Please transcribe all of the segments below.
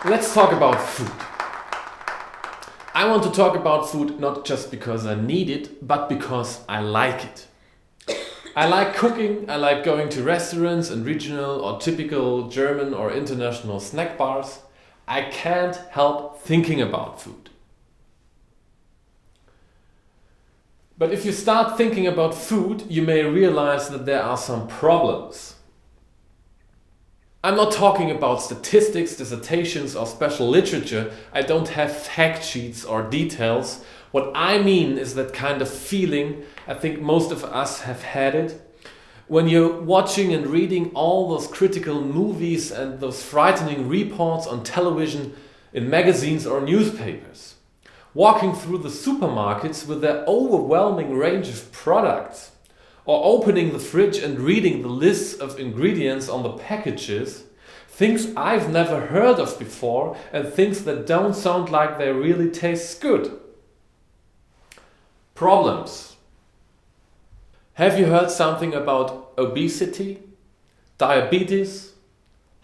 Let's talk about food. I want to talk about food not just because I need it, but because I like it. I like cooking, I like going to restaurants and regional or typical German or international snack bars. I can't help thinking about food. But if you start thinking about food, you may realize that there are some problems. I'm not talking about statistics, dissertations, or special literature. I don't have fact sheets or details. What I mean is that kind of feeling, I think most of us have had it, when you're watching and reading all those critical movies and those frightening reports on television, in magazines or newspapers. Walking through the supermarkets with their overwhelming range of products, or opening the fridge and reading the lists of ingredients on the packages, things I've never heard of before and things that don't sound like they really taste good. Problems. Have you heard something about obesity, diabetes,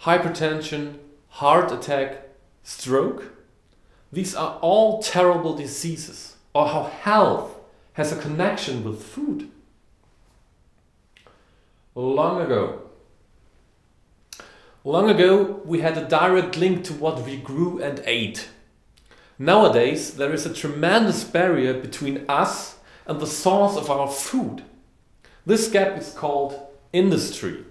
hypertension, heart attack, stroke? These are all terrible diseases, or how health has a connection with food. Long ago, we had a direct link to what we grew and ate. Nowadays, there is a tremendous barrier between us and the source of our food. This gap is called industry.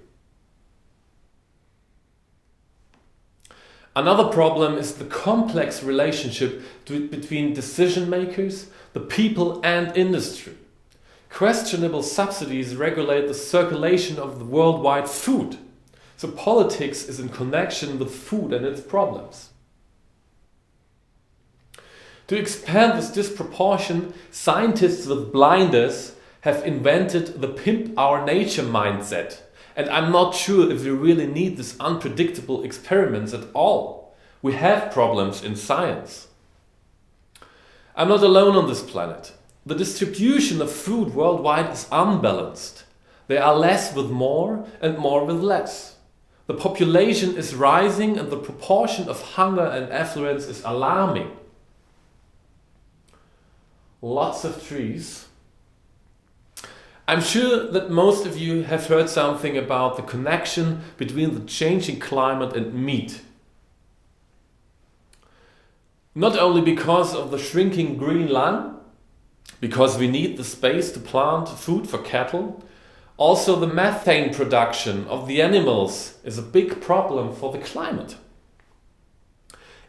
Another problem is the complex relationship between decision makers, the people, and industry. Questionable subsidies regulate the circulation of the worldwide food. So politics is in connection with food and its problems. To expand this disproportion, scientists with blinders have invented the pimp our nature mindset. And I'm not sure if we really need these unpredictable experiments at all. We have problems in science. I'm not alone on this planet. The distribution of food worldwide is unbalanced. There are less with more and more with less. The population is rising and the proportion of hunger and affluence is alarming. Lots of trees. I'm sure that most of you have heard something about the connection between the changing climate and meat. Not only because of the shrinking green land, because we need the space to plant food for cattle, also the methane production of the animals is a big problem for the climate.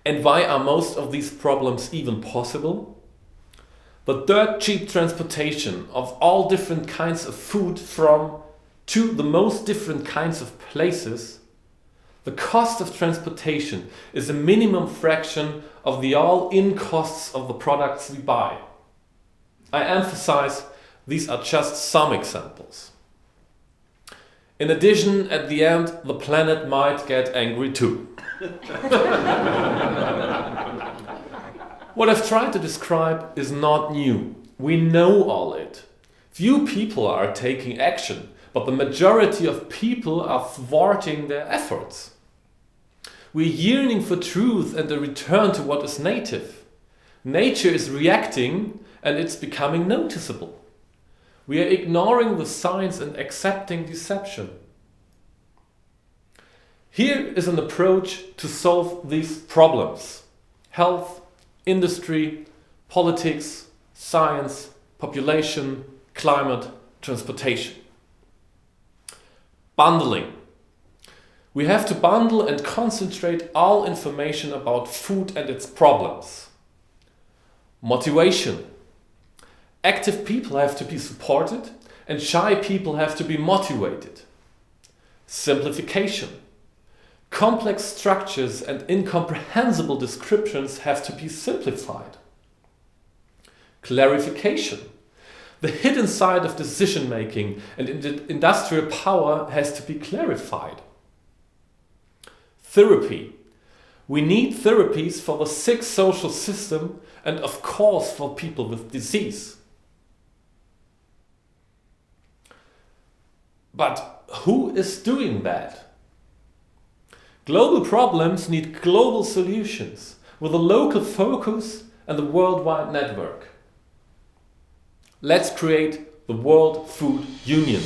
And why are most of these problems even possible? The dirt cheap transportation of all different kinds of food from to the most different kinds of places. The cost of transportation is a minimum fraction of the all-in costs of the products we buy. I emphasize these are just some examples. In addition, at the end, the planet might get angry too. What I've tried to describe is not new. We know all it. Few people are taking action, but the majority of people are thwarting their efforts. We're yearning for truth and a return to what is native. Nature is reacting and it's becoming noticeable. We are ignoring the signs and accepting deception. Here is an approach to solve these problems: health, industry, politics, science, population, climate, transportation. Bundling. We have to bundle and concentrate all information about food and its problems. Motivation. Active people have to be supported and shy people have to be motivated. Simplification. Complex structures and incomprehensible descriptions have to be simplified. Clarification. The hidden side of decision making and industrial power has to be clarified. Therapy. We need therapies for the sick social system and of course for people with disease. But who is doing that? Global problems need global solutions with a local focus and a worldwide network. Let's create the World Food Union.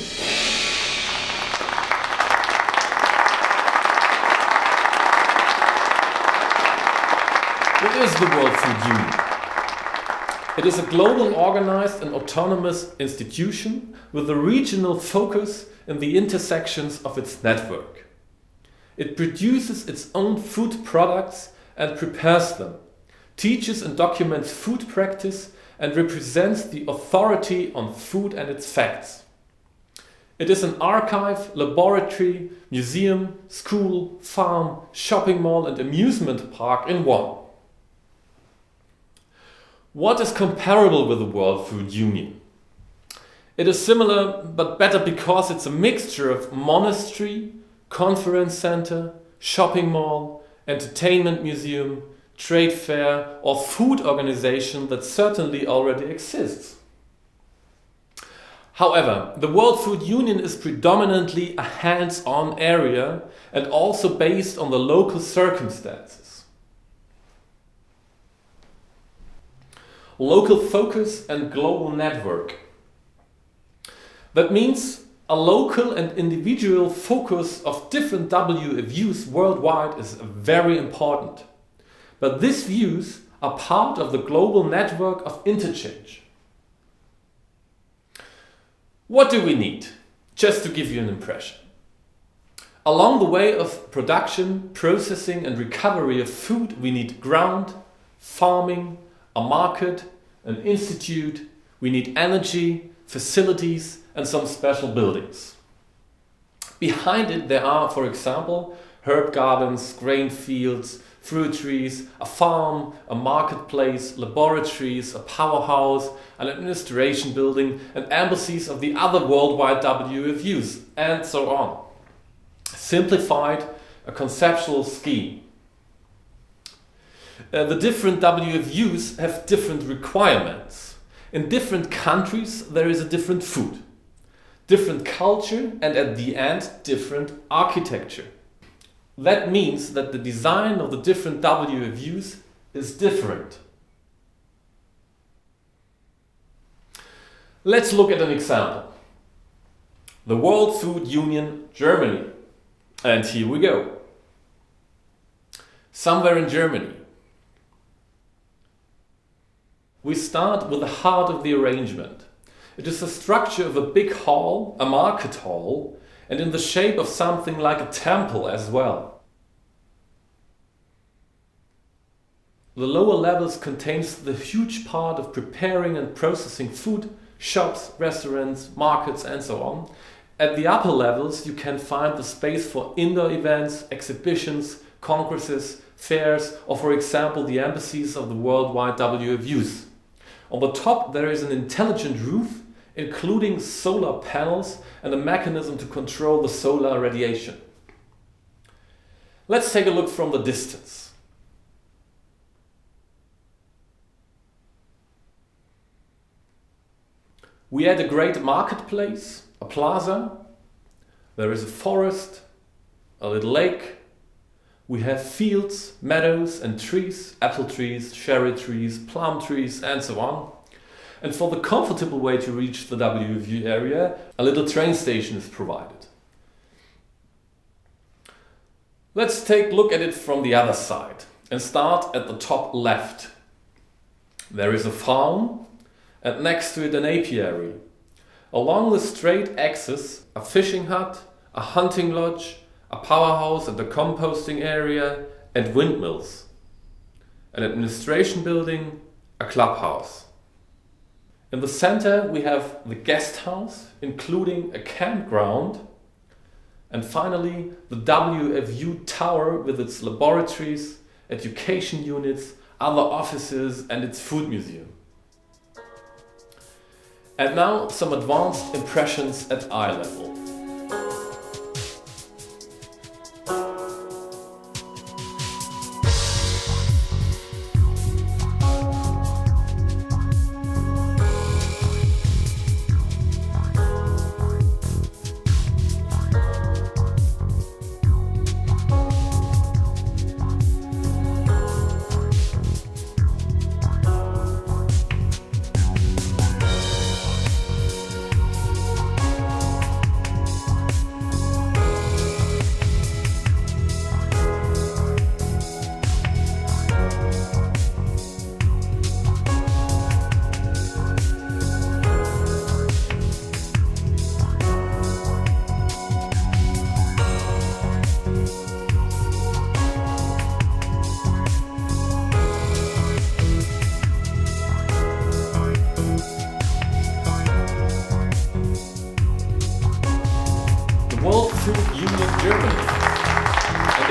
What is the World Food Union? It is a global organized and autonomous institution with a regional focus in the intersections of its network. It produces its own food products and prepares them, teaches and documents food practice, and represents the authority on food and its facts. It is an archive, laboratory, museum, school, farm, shopping mall, and amusement park in one. What is comparable with the World Food Union? It is similar but better because it's a mixture of monastery, conference center, shopping mall, entertainment museum, trade fair, or food organization that certainly already exists. However, the World Food Union is predominantly a hands-on area and also based on the local circumstances. Local focus and global network. That means a local and individual focus of different WFUs worldwide is very important. But these views are part of the global network of interchange. What do we need? Just to give you an impression. Along the way of production, processing and recovery of food, we need ground, farming, a market, an institute, we need energy, facilities and some special buildings. Behind it there are, for example, herb gardens, grain fields, fruit trees, a farm, a marketplace, laboratories, a powerhouse, an administration building, and embassies of the other worldwide WFUs, and so on. Simplified, a conceptual scheme. The different WFUs have different requirements. In different countries there is a different food, different culture, and at the end different architecture. That means that the design of the different WFUs is different. Let's look at an example. The World Food Union Germany. And here we go. Somewhere in Germany. We start with the heart of the arrangement. It is the structure of a big hall, a market hall, and in the shape of something like a temple as well. The lower levels contains the huge part of preparing and processing food, shops, restaurants, markets and so on. At the upper levels you can find the space for indoor events, exhibitions, congresses, fairs, or for example the embassies of the worldwide WFUs. On the top there is an intelligent roof including solar panels and a mechanism to control the solar radiation. Let's take a look from the distance. We had a great marketplace, a plaza, there is a forest, a little lake, we have fields, meadows and trees, apple trees, cherry trees, plum trees and so on. And for the comfortable way to reach the WFU area, a little train station is provided. Let's take a look at it from the other side and start at the top left. There is a farm and next to it an apiary. Along the straight axis, a fishing hut, a hunting lodge, a powerhouse and a composting area and windmills. An administration building, a clubhouse. In the center we have the guest house, including a campground, and finally the WFU tower with its laboratories, education units, other offices and its food museum. And now some advanced impressions at eye level.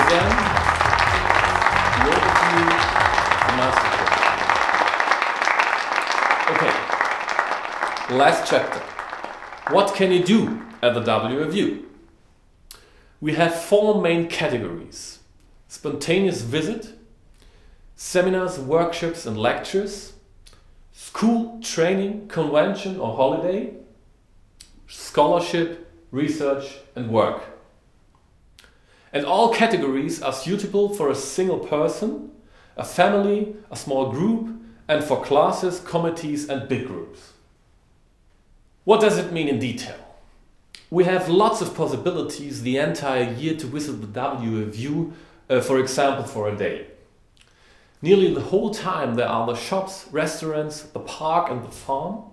again, the overview, the masterclass. Okay, last chapter. What can you do at the WFU? We have 4 main categories: spontaneous visit, seminars, workshops and lectures, school, training, convention or holiday, scholarship, research and work. And all categories are suitable for a single person, a family, a small group, and for classes, committees and big groups. What does it mean in detail? We have lots of possibilities the entire year to visit the WFU, for example, for a day. Nearly the whole time there are the shops, restaurants, the park and the farm.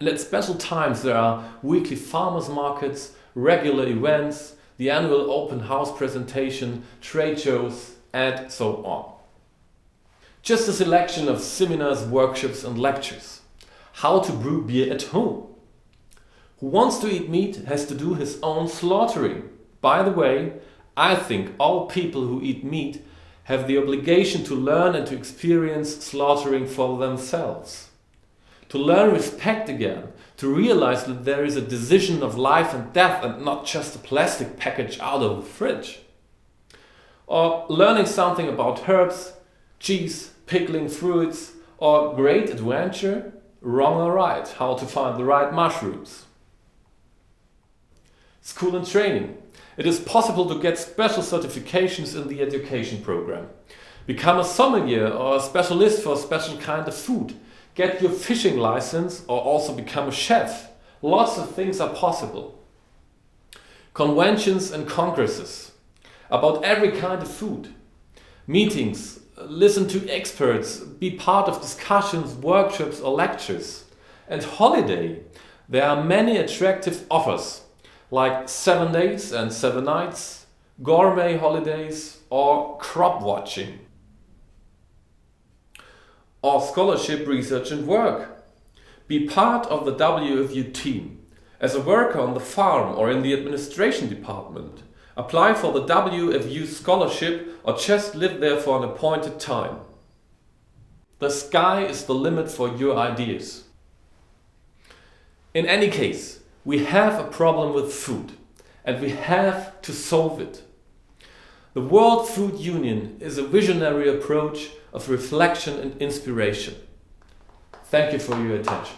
And at special times there are weekly farmers markets, regular events, the annual open house presentation, trade shows and so on. Just a selection of seminars, workshops and lectures. How to brew beer at home. Who wants to eat meat has to do his own slaughtering. By the way, I think all people who eat meat have the obligation to learn and to experience slaughtering for themselves. To learn respect again, to realize that there is a decision of life and death and not just a plastic package out of the fridge. Or learning something about herbs, cheese, pickling fruits, or great adventure, wrong or right, how to find the right mushrooms. School and training. It is possible to get special certifications in the education program. Become a sommelier or a specialist for a special kind of food. Get your fishing license or also become a chef. Lots of things are possible. Conventions and congresses. About every kind of food. Meetings. Listen to experts. Be part of discussions, workshops or lectures. And holiday. There are many attractive offers, like 7 days and 7 nights, gourmet holidays or crop watching. Or scholarship, research and work. Be part of the WFU team. As a worker on the farm or in the administration department. Apply for the WFU scholarship or just live there for an appointed time. The sky is the limit for your ideas. In any case, we have a problem with food and we have to solve it. The World Food Union is a visionary approach of reflection and inspiration. Thank you for your attention.